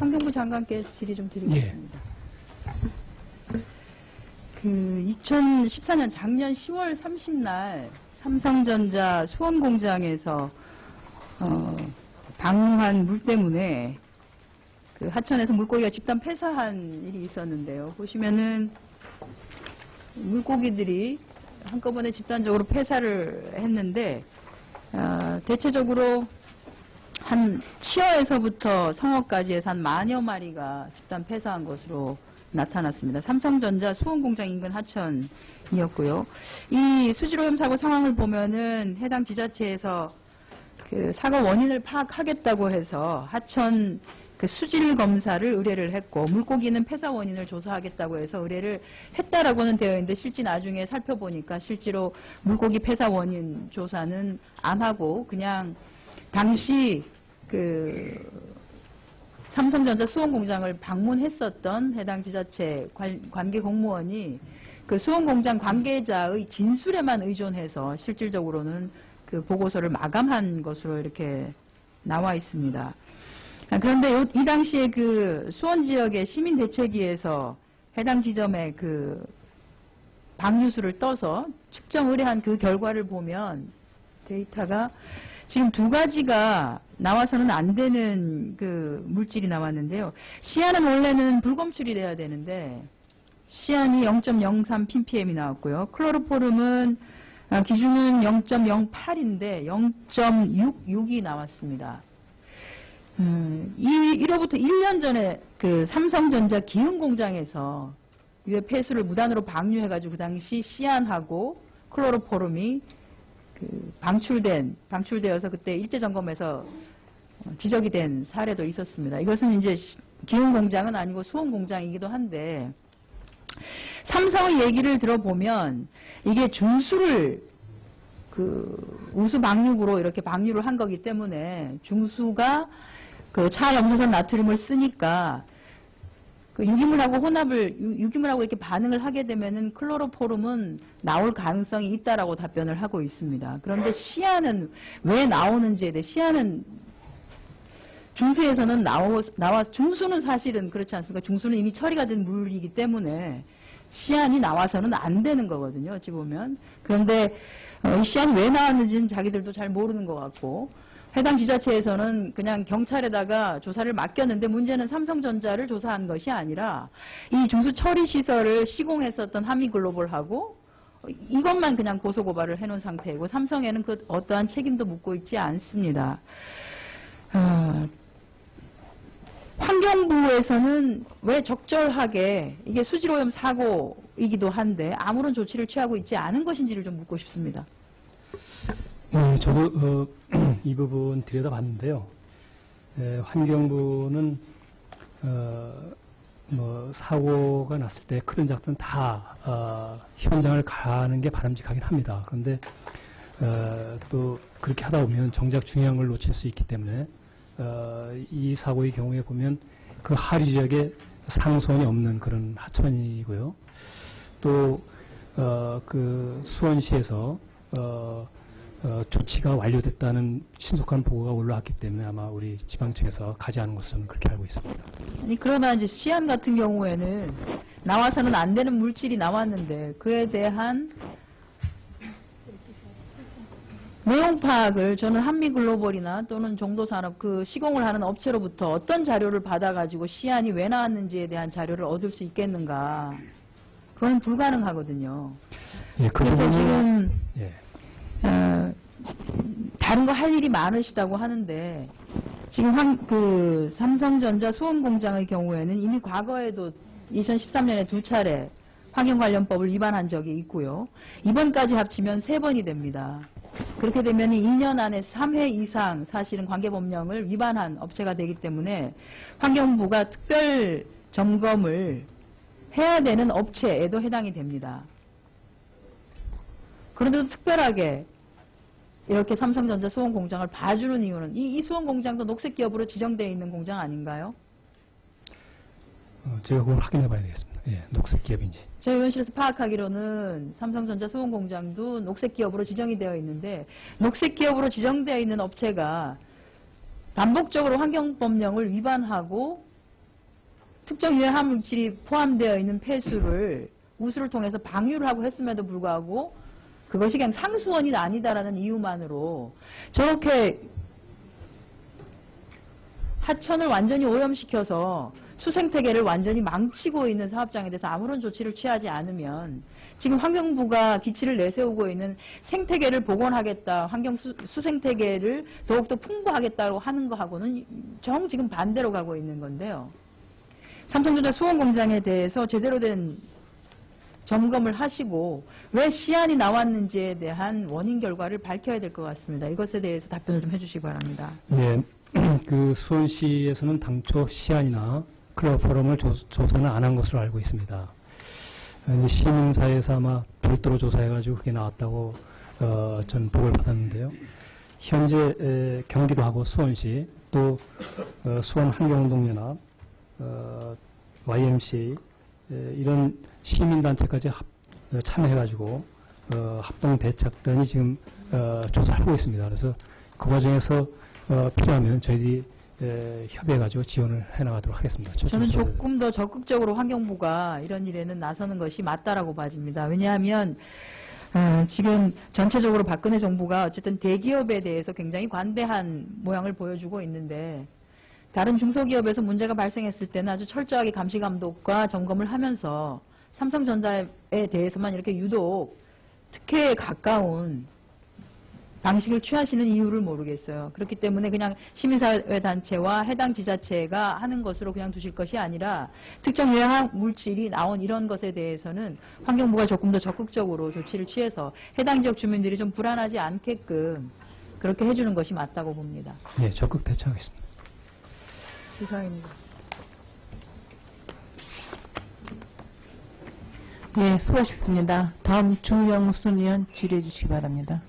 환경부 장관께 질의 좀 드리겠습니다. 그 2014년 작년 10월 30날 삼성전자 수원공장에서 방류한 물 때문에 그 하천에서 물고기가 집단 폐사한 일이 있었는데요. 보시면은 물고기들이 한꺼번에 집단적으로 폐사를 했는데 대체적으로 한 치어에서부터 성어까지 해서 한 만여 마리가 집단 폐사한 것으로 나타났습니다. 삼성전자 수원공장 인근 하천이었고요. 이 수질오염 사고 상황을 보면은 해당 지자체에서 그 사고 원인을 파악하겠다고 해서 하천 그 수질 검사를 의뢰를 했고, 물고기는 폐사 원인을 조사하겠다고 해서 의뢰를 했다라고는 되어 있는데, 실제 나중에 살펴보니까 실제로 물고기 폐사 원인 조사는 안 하고 그냥 당시 그 삼성전자 수원공장을 방문했었던 해당 지자체 관계 공무원이 그 수원공장 관계자의 진술에만 의존해서 실질적으로는 그 보고서를 마감한 것으로 이렇게 나와 있습니다. 그런데 이 당시에 그 수원 지역의 시민대책위에서 해당 지점의 그 방류수를 떠서 측정 의뢰한 그 결과를 보면 데이터가 지금 두 가지가 나와서는 안 되는 그 물질이 나왔는데요. 시안은 원래는 불검출이 돼야 되는데 시안이 0.03 ppm이 나왔고요. 클로로포름은 기준은 0.08인데 0.66이 나왔습니다. 1호부터 1년 전에 그 삼성전자 기흥공장에서 유해 폐수를 무단으로 방류해가지고 그 당시 시안하고 클로로포름이 그 방출되어서 그때 일제 점검에서 지적이 된 사례도 있었습니다. 이것은 이제 기흥공장은 아니고 수원공장이기도 한데, 삼성의 얘기를 들어보면 이게 중수를 그 우수 방육으로 이렇게 방류를 한 거기 때문에 중수가 그 차염소선 나트륨을 쓰니까 그 유기물하고 이렇게 반응을 하게 되면은 클로로포름은 나올 가능성이 있다라고 답변을 하고 있습니다. 그런데 시안은 왜 나오는지에 대해, 시안은 중수에서는 중수는 사실은 그렇지 않습니까? 중수는 이미 처리가 된 물이기 때문에 시안이 나와서는 안 되는 거거든요, 어찌 보면. 그런데 이 시안이 왜 나왔는지는 자기들도 잘 모르는 것 같고, 해당 지자체에서는 그냥 경찰에다가 조사를 맡겼는데, 문제는 삼성전자를 조사한 것이 아니라 이 중수 처리 시설을 시공했었던 한미글로벌하고 이것만 그냥 고소고발을 해놓은 상태이고, 삼성에는 그 어떠한 책임도 묻고 있지 않습니다. 환경부에서는 왜 적절하게, 이게 수질오염 사고이기도 한데 아무런 조치를 취하고 있지 않은 것인지를 좀 묻고 싶습니다. 네, 저도 이 부분 들여다봤는데요. 환경부는 뭐 사고가 났을 때 크든 작든 다 현장을 가는 게 바람직하긴 합니다. 그런데 또 그렇게 하다 보면 정작 중요한 걸 놓칠 수 있기 때문에 이 사고의 경우에 보면 그 하류 지역에 상수원이 없는 그런 하천이고요. 또 그 수원시에서 조치가 완료됐다는 신속한 보고가 올라왔기 때문에 아마 우리 지방청에서 가지 않은 것으로는 그렇게 알고 있습니다. 아니, 그러나 이제 시안 같은 경우에는 나와서는 안 되는 물질이 나왔는데 그에 대한 내용 파악을 저는 한미글로벌이나 또는 종도산업 그 시공을 하는 업체로부터 어떤 자료를 받아가지고 시안이 왜 나왔는지에 대한 자료를 얻을 수 있겠는가. 그건 불가능하거든요. 예, 그래서 지금 예. 다른 거 할 일이 많으시다고 하는데, 지금 그 삼성전자 수원공장의 경우에는 이미 과거에도 2013년에 2차례 환경관련법을 위반한 적이 있고요. 이번까지 합치면 3번이 됩니다. 그렇게 되면 2년 안에 3회 이상 사실은 관계법령을 위반한 업체가 되기 때문에 환경부가 특별 점검을 해야 되는 업체에도 해당이 됩니다. 그런데도 특별하게 이렇게 삼성전자 수원공장을 봐주는 이유는, 이 수원공장도 녹색기업으로 지정되어 있는 공장 아닌가요? 제가 그걸 확인해 봐야 되겠습니다. 예, 녹색기업인지. 저희 의원실에서 파악하기로는 삼성전자 수원공장도 녹색기업으로 지정이 되어 있는데, 녹색기업으로 지정되어 있는 업체가 반복적으로 환경법령을 위반하고 특정 유해 화물질이 포함되어 있는 폐수를 우수를 통해서 방류를 하고 했음에도 불구하고 그것이 그냥 상수원이 아니다라는 이유만으로 저렇게 하천을 완전히 오염시켜서 수생태계를 완전히 망치고 있는 사업장에 대해서 아무런 조치를 취하지 않으면 지금 환경부가 기치를 내세우고 있는 생태계를 복원하겠다, 수생태계를 더욱더 풍부하겠다고 하는 거하고는 정 지금 반대로 가고 있는 건데요. 삼성전자 수원공장에 대해서 제대로 된 점검을 하시고 왜 시안이 나왔는지에 대한 원인 결과를 밝혀야 될 것 같습니다. 이것에 대해서 답변을 좀 해주시기 바랍니다. 네, 그 수원시에서는 당초 시안이나 클로로포럼을 조사는 안 한 것으로 알고 있습니다. 이제 시민사회에서 아마 별도로 조사해가지고 그게 나왔다고 전 보고를 받았는데요. 현재 경기도하고 수원시 또 수원환경운동연합, YMCA 이런 시민단체까지 참여해가지고 합동대책단이 지금 조사를 하고 있습니다. 그래서 그 과정에서 필요하면 저희들이 협의해가지고 지원을 해나가도록 하겠습니다. 저는 조금 더 적극적으로 환경부가 이런 일에는 나서는 것이 맞다라고 봐집니다. 왜냐하면 지금 전체적으로 박근혜 정부가 어쨌든 대기업에 대해서 굉장히 관대한 모양을 보여주고 있는데 다른 중소기업에서 문제가 발생했을 때는 아주 철저하게 감시 감독과 점검을 하면서 삼성전자에 대해서만 이렇게 유독 특혜에 가까운 방식을 취하시는 이유를 모르겠어요. 그렇기 때문에 그냥 시민사회단체와 해당 지자체가 하는 것으로 그냥 두실 것이 아니라 특정 유해 물질이 나온 이런 것에 대해서는 환경부가 조금 더 적극적으로 조치를 취해서 해당 지역 주민들이 좀 불안하지 않게끔 그렇게 해주는 것이 맞다고 봅니다. 네, 적극 대처하겠습니다. 이상입니다. 예, 수고하셨습니다. 다음 주영순 의원 질의해 주시기 바랍니다.